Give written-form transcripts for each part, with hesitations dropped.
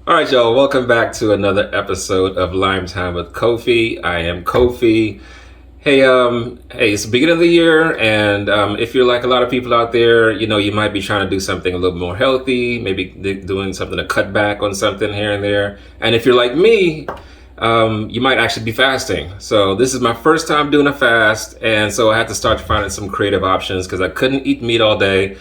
All right, y'all. Welcome back to another episode of Limetime with Kofi. I am Kofi. Hey, it's the beginning of the year, and if you're like a lot of people out there, you might be trying to do something a little more healthy, maybe doing something to cut back on something here and there. And if you're like me, you might actually be fasting. So this is my first time doing a fast, and so I had to start finding some creative options because I couldn't eat meat all day.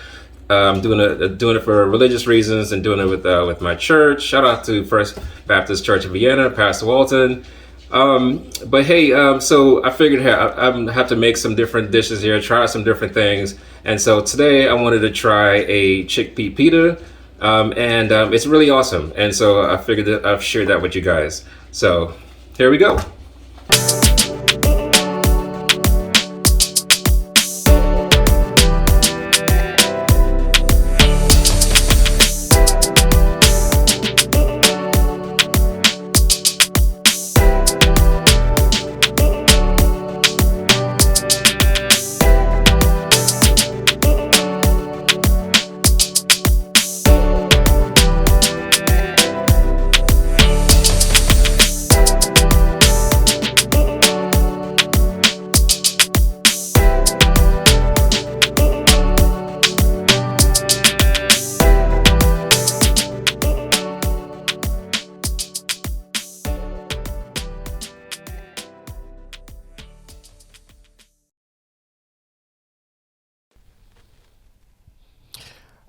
Doing it for religious reasons and doing it with my church. Shout out to First Baptist Church of Vienna, Pastor Walton. But hey, so I figured I have to make some different dishes here, try some different things. And so today I wanted to try a chickpea pita, and it's really awesome. And so I figured that I've shared that with you guys. So here we go.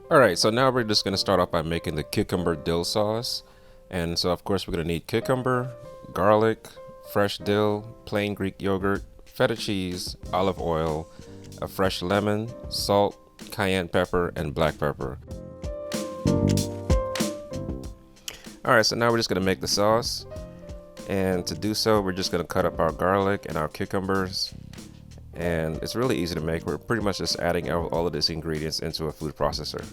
All right, so now we're just going to start off by making the cucumber dill sauce. And so, of course, we're going to need cucumber, garlic, fresh dill, plain Greek yogurt, feta cheese, olive oil, a fresh lemon, salt, cayenne pepper, and black pepper. All right, so now we're just going to make the sauce. And to do so, we're just going to cut up our garlic and our cucumbers. And it's really easy to make. We're pretty much just adding all of these ingredients into a food processor.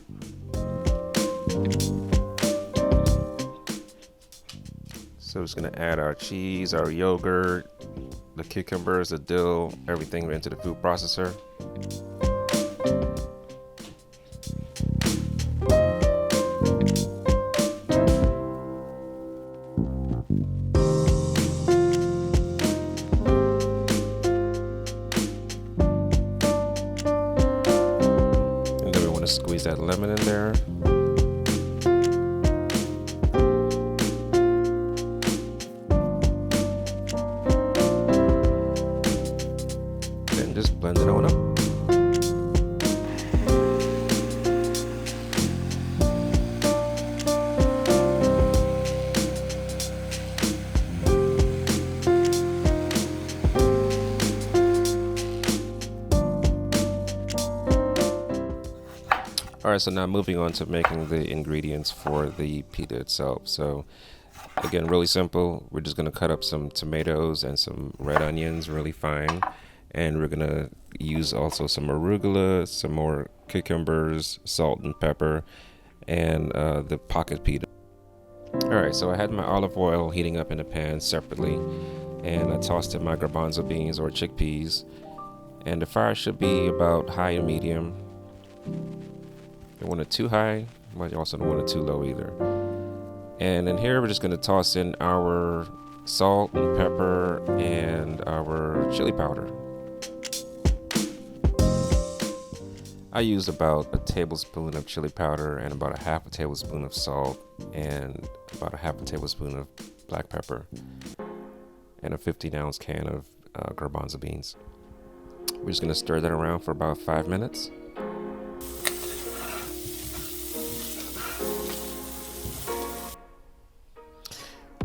So we're just gonna add our cheese, our yogurt, the cucumbers, the dill, everything into the food processor. Squeeze that lemon in there. Then just blend it on up. Alright, so now moving on to making the ingredients for the pita itself. So again, really simple. We're just going to cut up some tomatoes and some red onions really fine. And we're going to use also some arugula, some more cucumbers, salt and pepper, and the pocket pita. Alright, so I had my olive oil heating up in a pan separately. And I tossed in my garbanzo beans or chickpeas. And the fire should be about high and medium. Don't want it too high, but you also don't want it too low either. And in here, we're just going to toss in our salt and pepper and our chili powder. I used about a tablespoon of chili powder and about a half a tablespoon of salt and about a half a tablespoon of black pepper and a 15-ounce can of garbanzo beans. We're just going to stir that around for about 5 minutes.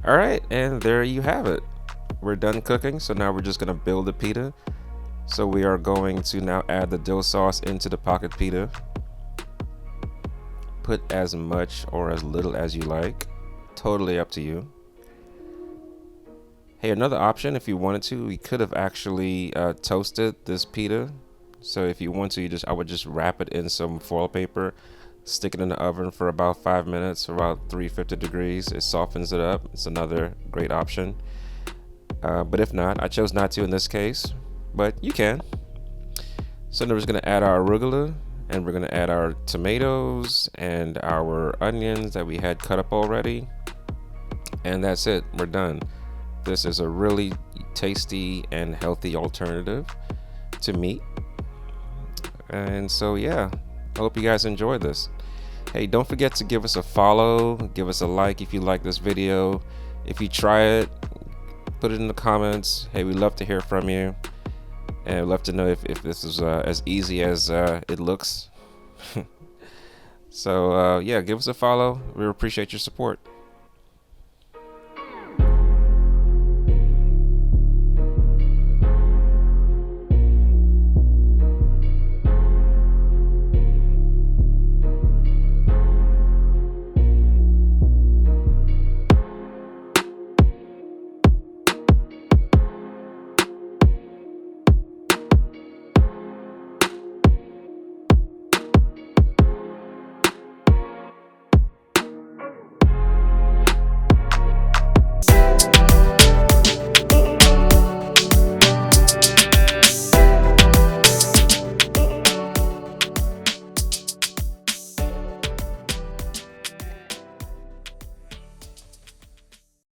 All right, and there you have it. We're done cooking, so now we're just gonna build the pita. So we are going to now add the dill sauce into the pocket pita. Put as much or as little as you like. Totally up to you. Hey, another option, if you wanted to, we could have actually toasted this pita. So if you want to, I would just wrap it in some foil paper, stick it in the oven for about 5 minutes, about 350 degrees. It softens it up. It's another great option. But if not, I chose not to in this case, but you can. So now we're just gonna add our arugula, and we're gonna add our tomatoes and our onions that we had cut up already. and that's it. We're done. This is a really tasty and healthy alternative to meat. And so yeah, I hope you guys enjoy this. Hey, don't forget to give us a follow, give us a like if you like this video. If you try it, put it in the comments. Hey, we'd love to hear from you, and we'd love to know if this is as easy as it looks. So yeah, give us a follow. We appreciate your support.